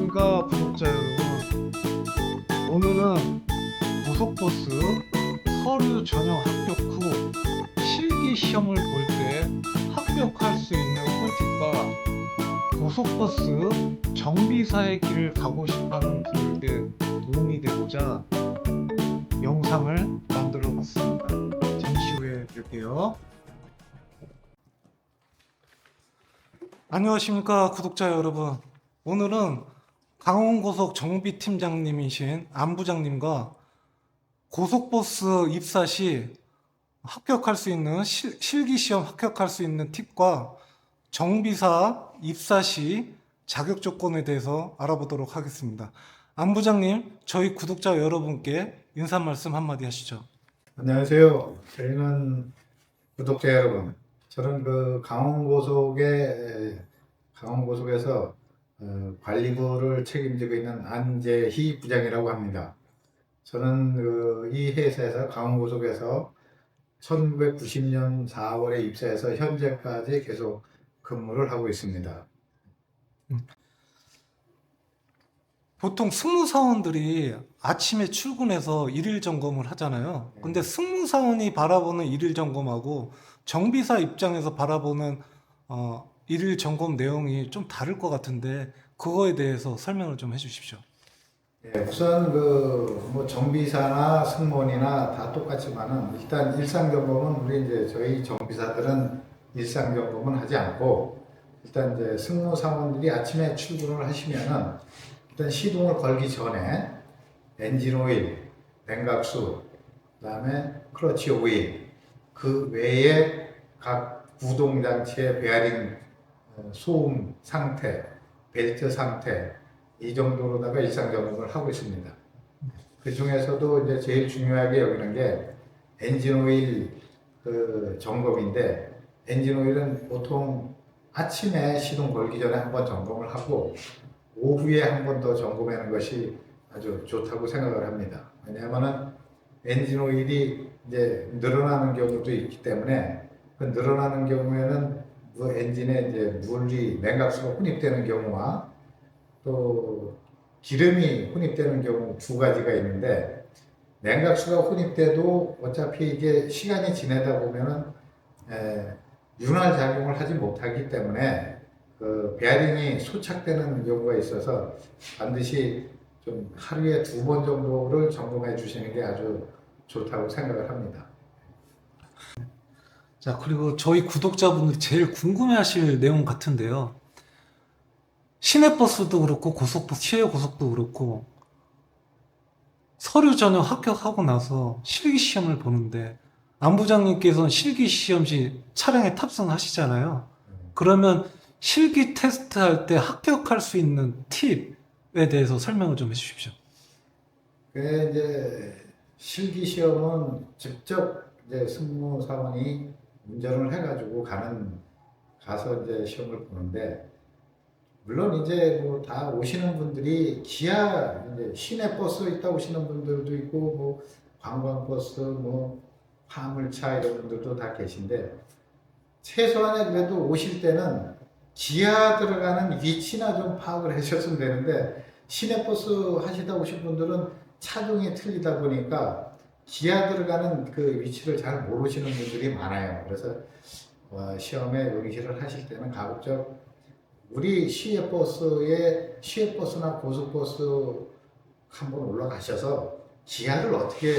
안녕하십니까 구독자 여러분. 오늘은 고속버스 서류 전형 합격 후 실기 시험을 볼 때 합격할 수 있는 꿀팁과 고속버스 정비사의 길을 가고 싶어하는 분들께 도움이 되고자 영상을 만들어 봤습니다. 잠시 후에 뵐게요. 안녕하십니까 구독자 여러분. 오늘은 강원고속 정비팀장님이신 안부장님과 고속버스 입사 시 합격할 수 있는 실기시험 합격할 수 있는 팁과 정비사 입사 시 자격 조건에 대해서 알아보도록 하겠습니다. 안부장님, 저희 구독자 여러분께 인사 말씀 한마디 하시죠. 안녕하세요. 저희는 구독자 여러분, 저는 강원고속에서 관리부를 책임지고 있는 안재희 부장이라고 합니다. 저는 이 회사에서 강원고속에서 1990년 4월에 입사해서 현재까지 계속 근무를 하고 있습니다. 보통 승무사원들이 아침에 출근해서 일일 점검을 하잖아요. 근데 승무사원이 바라보는 일일 점검하고 정비사 입장에서 바라보는 일일 점검 내용이 좀 다를 것 같은데 그거에 대해서 설명을 좀 해주십시오. 우선 뭐 정비사나 승무원이나 다 똑같지만은 일단 일상 점검은 우리 이제 저희 정비사들은 일상 점검은 하지 않고 일단 이제 승무사원들이 아침에 출근을 하시면은 일단 시동을 걸기 전에 엔진 오일, 냉각수, 그다음에 클러치 오일, 그 외에 각 구동 장치의 베어링 소음 상태, 벨트 상태 이 정도로다가 일상 점검을 하고 있습니다. 그 중에서도 이제 제일 중요하게 여기는 게 엔진 오일 점검인데, 엔진 오일은 보통 아침에 시동 걸기 전에 한번 점검을 하고 오후에 한 번 더 점검하는 것이 아주 좋다고 생각을 합니다. 왜냐하면은 엔진 오일이 이제 늘어나는 경우도 있기 때문에 그 늘어나는 경우에는 그 엔진에 이제 물이 냉각수가 혼입되는 경우와 또 기름이 혼입되는 경우 두 가지가 있는데, 냉각수가 혼입돼도 어차피 이게 시간이 지내다 보면은 윤활 작용을 하지 못하기 때문에 그 베어링이 소착되는 경우가 있어서 반드시 좀 하루에 2번 정도를 점검해 주시는 게 아주 좋다고 생각을 합니다. 자, 그리고 저희 구독자분들이 제일 궁금해하실 내용 같은데요. 시내버스도 그렇고 고속버스, 시외고속도 그렇고 서류 전형 합격하고 나서 실기시험을 보는데 안부장님께서는 실기시험 시 차량에 탑승하시잖아요. 그러면 실기 테스트 할 때 합격할 수 있는 팁에 대해서 설명을 좀 해주십시오. 그 이제 실기 시험은 직접 이제 승무사원이 운전을 해가지고 가서 이제 시험을 보는데, 물론 이제 뭐 다 오시는 분들이 기아 이제 시내 버스 있다 오시는 분들도 있고 뭐 관광버스 뭐 화물차 이런 분들도 다 계신데, 최소한의 그래도 오실 때는 기아 들어가는 위치나 좀 파악을 하셨으면 되는데, 시내버스 하시다 오신 분들은 차종이 틀리다 보니까 기아 들어가는 그 위치를 잘 모르시는 분들이 많아요. 그래서 시험에 응시를 하실 때는 가급적 우리 시외버스나 고속버스 한번 올라가셔서 기아를 어떻게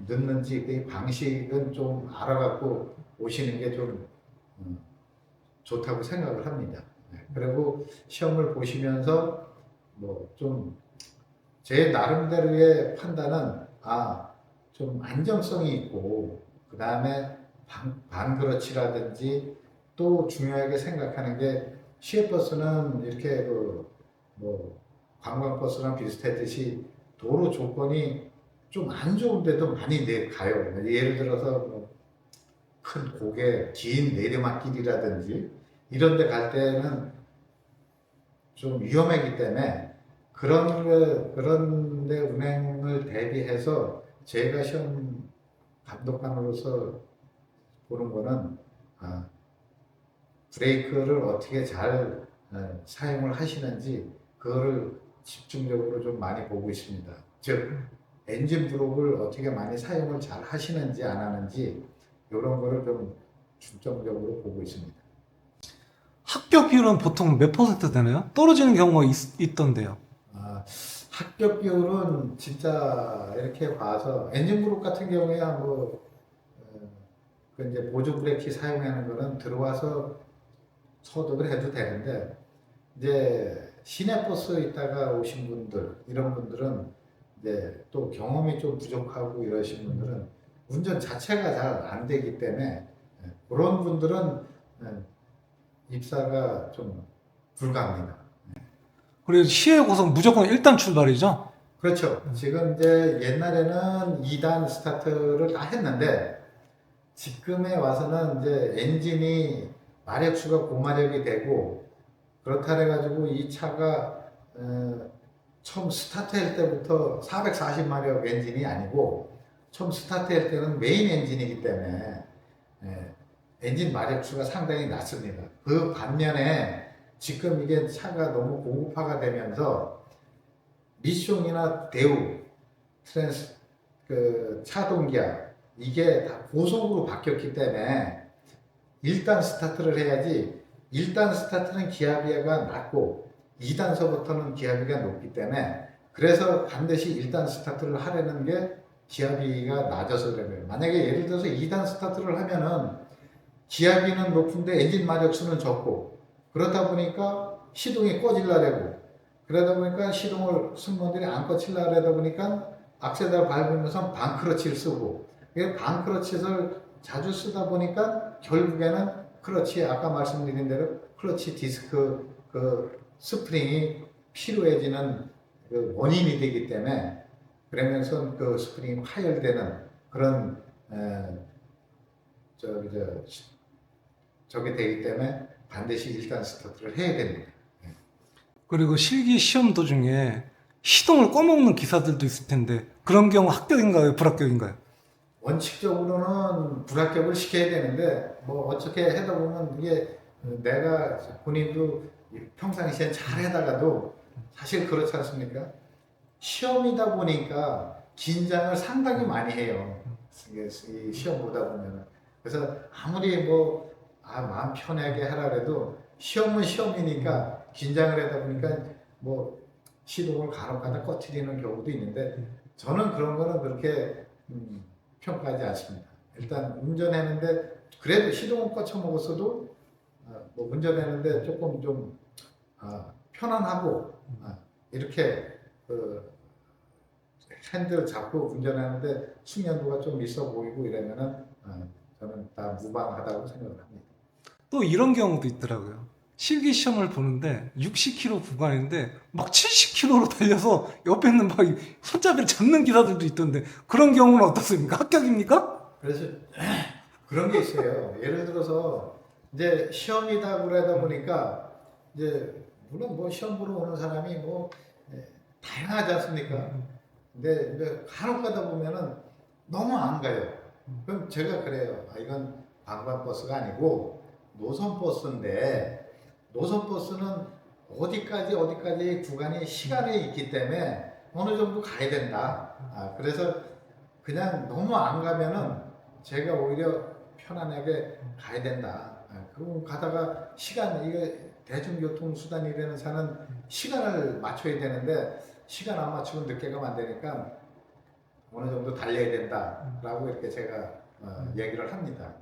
넣는지 그 방식은 좀 알아갖고 오시는 게 좀 좋다고 생각을 합니다. 그리고 시험을 보시면서 뭐 좀 제 나름대로의 판단은 좀 안정성이 있고, 그 다음에 반그렇지라든지, 또 중요하게 생각하는 게 시외버스는 이렇게 뭐 관광버스랑 비슷했듯이 도로 조건이 좀 안 좋은데도 많이 가요. 예를 들어서 뭐 큰 긴 내리막길이라든지 이런 데 갈 때는 좀 위험하기 때문에 그런 데 운행을 대비해서 제가 시험 감독관으로서 보는 거는 브레이크를 어떻게 잘 사용을 하시는지 그거를 집중적으로 좀 많이 보고 있습니다. 즉 엔진 브록을 어떻게 많이 사용을 잘 하시는지 안 하는지 이런 거를 좀 중점적으로 보고 있습니다. 합격 비율은 보통 몇 퍼센트 되나요? 떨어지는 경우가 있던데요. 아, 합격 비율은 진짜 이렇게 봐서 엔진 브록 같은 경우에야 그 이제 보조 브레이크 사용하는 거는 들어와서 소독을 해도 되는데 이제 시내버스 있다가 오신 분들 이런 분들은 이제 또 경험이 좀 부족하고 이러신 분들은 운전 자체가 잘 안 되기 때문에 그런 분들은 입사가 좀 불가합니다. 그리고 시외 고속 무조건 1단 출발이죠? 그렇죠. 지금 이제 옛날에는 2단 스타트를 다 했는데 지금에 와서는 이제 엔진이 마력수가 고마력이 되고 그렇다 해가지고 이 차가 처음 스타트할 때부터 440마력 엔진이 아니고 처음 스타트할 때는 메인 엔진이기 때문에 엔진 마력수가 상당히 낮습니다. 그 반면에 지금 이게 차가 너무 고급화가 되면서 미숑이나 대우, 트랜스, 그 차동기아 이게 다 고속으로 바뀌었기 때문에 1단 스타트를 해야지 1단 스타트는 기압비가 낮고 2단서부터는 기압비가 높기 때문에 그래서 반드시 1단 스타트를 하려는 게 기압비가 낮아서 그래요. 만약에 예를 들어서 2단 스타트를 하면은 기압비는 높은데 엔진 마력수는 적고 그러다 보니까 시동이 꺼질라래고 그러다 보니까 시동을 승무원들이 안 꺼칠라 그러다 보니까 악셀을 밟으면서 반크러치를 쓰고 반크러치를 자주 쓰다 보니까 결국에는 클러치 아까 말씀드린 대로 클러치 디스크 그 스프링이 필요해지는 그 원인이 되기 때문에 그러면서 그 스프링이 파열되는 그런 저게 되기 때문에 반드시 일단 스타트를 해야 됩니다. 그리고 실기 시험 도중에 시동을 꺼먹는 기사들도 있을 텐데 그런 경우 합격인가요? 불합격인가요? 원칙적으로는 불합격을 시켜야 되는데 뭐 어떻게 하다 보면 이게 내가 본인도 평상시에 잘 하다가도 사실 그렇지 않습니까? 시험이다 보니까 긴장을 상당히 많이 해요. 이 시험 보다 보면 그래서 아무리 마음 편하게 하라 그래도 시험은 시험이니까 긴장을 하다 보니까 뭐 시동을 간혹가다 꺼트리는 경우도 있는데 저는 그런 거는 그렇게 평가하지 않습니다. 일단 운전하는데 그래도 시동을 꺼쳐 먹었어도 뭐 운전하는데 조금 좀 편안하고 이렇게 그 핸들 잡고 운전하는데 숙련도가 좀 있어 보이고 이러면은 저는 다 무방하다고 생각을 합니다. 또 이런 경우도 있더라고요. 실기 시험을 보는데 60km 구간인데 막 70km로 달려서 옆에 있는 막 손잡이를 잡는 기사들도 있던데 그런 경우는 어떻습니까? 합격입니까? 그래서 그런 게 있어요. 예를 들어서 이제 시험이다 그러다 보니까 이제 물론 뭐 시험 보러 오는 사람이 다양하지 않습니까? 근데 이제 간혹 가다 보면은 너무 안 가요. 그럼 제가 그래요. 이건 관광버스가 아니고 노선버스인데 노선버스는 어디까지 구간이 시간이 있기 때문에 어느 정도 가야 된다. 그래서 그냥 너무 안 가면은 제가 오히려 편안하게 가야 된다. 그럼 가다가 이게 대중교통 수단이 되는 차는 시간을 맞춰야 되는데 시간 안 맞추면 늦게 가면 안 되니까 어느 정도 달려야 된다라고 이렇게 제가 얘기를 합니다.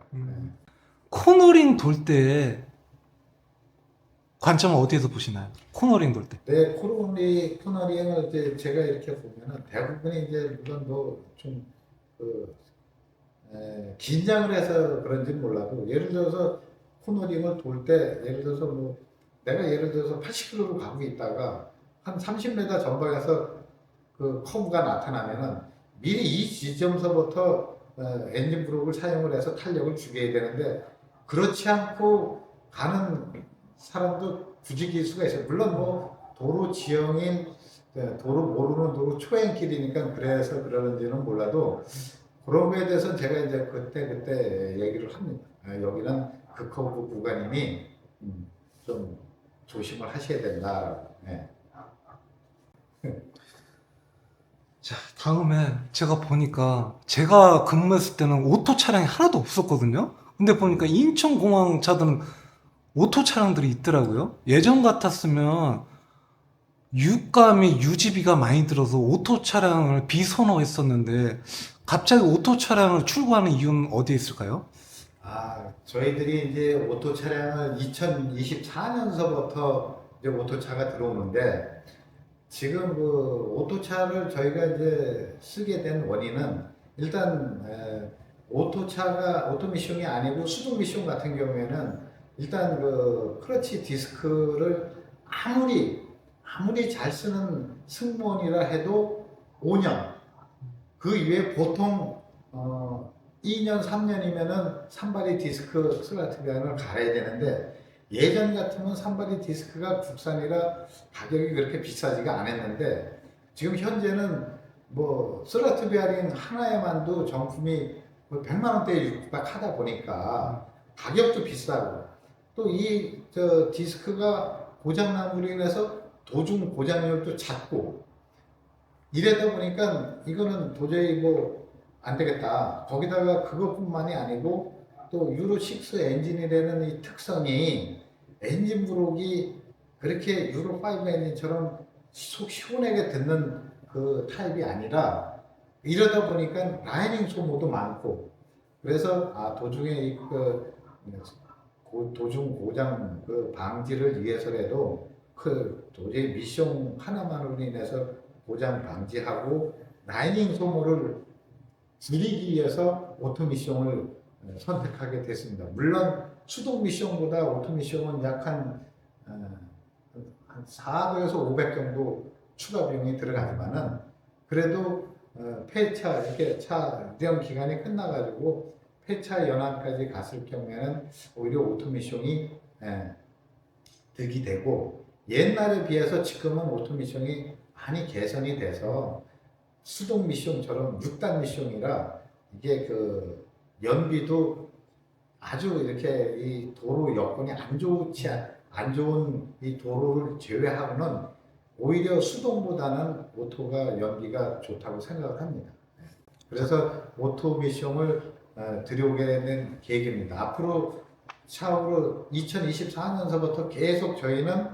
코너링 돌 때 관점은 어디에서 보시나요? 코너링 돌 때. 네, 코너링을 이제 제가 이렇게 보면은 대부분이 이제 물론 긴장을 해서 그런지는 몰라도 예를 들어서 코너링을 돌 때 예를 들어서 내가 예를 들어서 80km로 가고 있다가 한 30m 전방에서 그 커브가 나타나면은 미리 이 지점서부터 엔진 브록을 사용을 해서 탄력을 죽여야 되는데 그렇지 않고 가는 사람도 굳이 기수가 있어요. 물론 도로 지형인 도로 모르는 도로 초행길이니까 그래서 그러는지는 몰라도 그런 거에 대해서는 제가 이제 그때 얘기를 합니다. 여기는 극커브 구간이니 좀 조심을 하셔야 된다. 네. 자, 다음에 제가 보니까 제가 근무했을 때는 오토 차량이 하나도 없었거든요. 근데 보니까 인천공항 차들은 오토 차량들이 있더라고요. 예전 같았으면 유가 및 유지비가 많이 들어서 오토 차량을 비선호했었는데 갑자기 오토 차량을 출고하는 이유는 어디에 있을까요? 저희들이 이제 오토 차량을 2024년서부터 이제 오토차가 들어오는데 지금 그 오토차를 저희가 이제 쓰게 된 원인은 일단 오토차가 오토미션이 아니고 수동미션 같은 경우에는 일단 그 클러치 디스크를 아무리 잘 쓰는 승무원이라 해도 5년 그 이외에 보통 2년 3년이면은 산발이 디스크 슬라트변을 갈아야 되는데 예전 같으면 산발이 디스크가 국산이라 가격이 그렇게 비싸지가 않았는데 지금 현재는 뭐 슬라트 베어링 하나에만도 정품이 100만 원대에 육박하다 보니까 가격도 비싸고 또 이 디스크가 고장남으로 인해서 도중 고장률도 잦고 이러다 보니까 이거는 도저히 뭐 안 되겠다. 거기다가 그것뿐만이 아니고 또 유로6 엔진이라는 이 특성이 엔진 브록이 그렇게 유로5 엔진처럼 속 시원하게 듣는 그 타입이 아니라 이러다 보니까 라이닝 소모도 많고 그래서 도중에 도중 고장 그 방지를 위해서라도 그 도저히 미션 하나만으로 인해서 고장 방지하고 라이닝 소모를 줄이기 위해서 오토 미션을 선택하게 됐습니다. 물론 수동 미션보다 오토 미션은 약 한 400에서 500 정도 추가 비용이 들어가지만은 그래도 폐차 이렇게 차 운영 기간이 끝나가지고 폐차 연한까지 갔을 경우에는 오히려 오토 미션이 득이 되고 옛날에 비해서 지금은 오토 미션이 많이 개선이 돼서 수동 미션처럼 6단 미션이라 이게 그 연비도 아주 이렇게 이 도로 여건이 안 좋은 이 도로를 제외하고는 오히려 수동보다는 오토가 연비가 좋다고 생각을 합니다. 그래서 오토 미션을 들여오게 된 계획입니다. 앞으로 차후로 2024년서부터 계속 저희는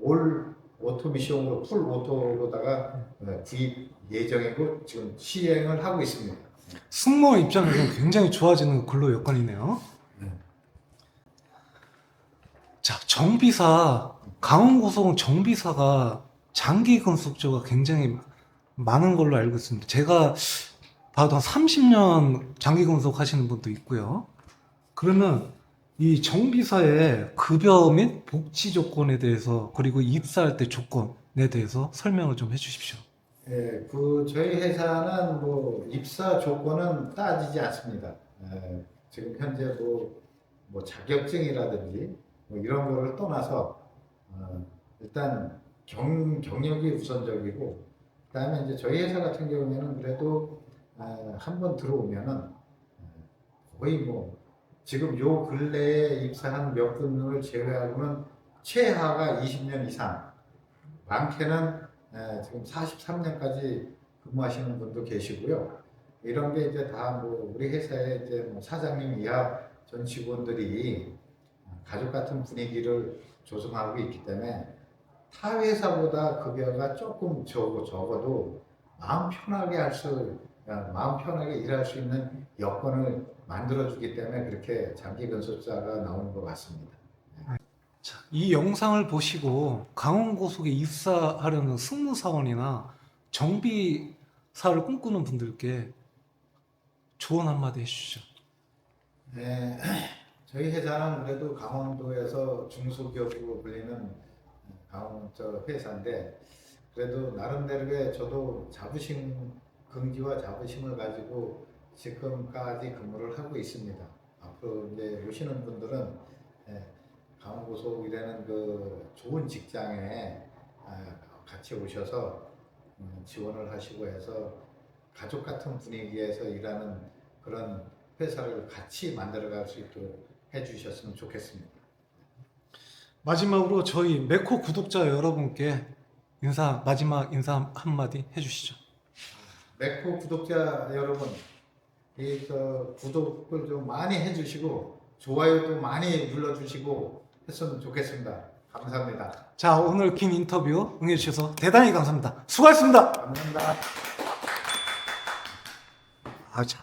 올 오토 미션으로 풀 오토로다가 구입 예정이고 지금 시행을 하고 있습니다. 승무원 입장에서는 굉장히 좋아지는 근로 여건이네요. 자, 강원고속은 정비사가 장기 근속조가 굉장히 많은 걸로 알고 있습니다. 제가 봐도 한 30년 장기 근속 하시는 분도 있고요. 그러면 이 정비사의 급여 및 복지 조건에 대해서 그리고 입사할 때 조건에 대해서 설명을 좀 해주십시오. 저희 회사는 뭐 입사 조건은 따지지 않습니다. 지금 현재 뭐 자격증이라든지 뭐 이런 거를 떠나서 일단 경력이 우선적이고 그다음에 이제 저희 회사 같은 경우에는 그래도 한번 들어오면은 거의 뭐 지금 요 근래에 입사한 몇 분을 제외하고는 최하가 20년 이상, 많게는 지금 43년까지 근무하시는 분도 계시고요. 이런 게 이제 다 뭐 우리 회사의 이제 뭐 사장님 이하 전 직원들이 가족 같은 분위기를 조성하고 있기 때문에 타 회사보다 급여가 조금 적어도 마음 편하게 일할 수 있는 여건을 만들어주기 때문에 그렇게 장기 근속자가 나오는 것 같습니다. 자, 이 영상을 보시고 강원고속에 입사하려는 승무사원이나 정비사를 꿈꾸는 분들께 조언 한마디 해주시죠. 네, 저희 회사는 그래도 강원도에서 중소기업으로 불리는 회사인데 그래도 나름대로의 저도 긍지와 자부심을 가지고 지금까지 근무를 하고 있습니다. 앞으로 이제 오시는 분들은 강원고속이라는 그 좋은 직장에 같이 오셔서 지원을 하시고 해서 가족 같은 분위기에서 일하는 그런 회사를 같이 만들어갈 수 있도록 해주셨으면 좋겠습니다. 마지막으로 저희 메코 구독자 여러분께 마지막 인사 한마디 해주시죠. 맥포 구독자 여러분, 구독을 좀 많이 해주시고 좋아요도 많이 눌러주시고 했으면 좋겠습니다. 감사합니다. 자, 오늘 긴 인터뷰 응해주셔서 대단히 감사합니다. 수고하셨습니다. 감사합니다. 아, 잘.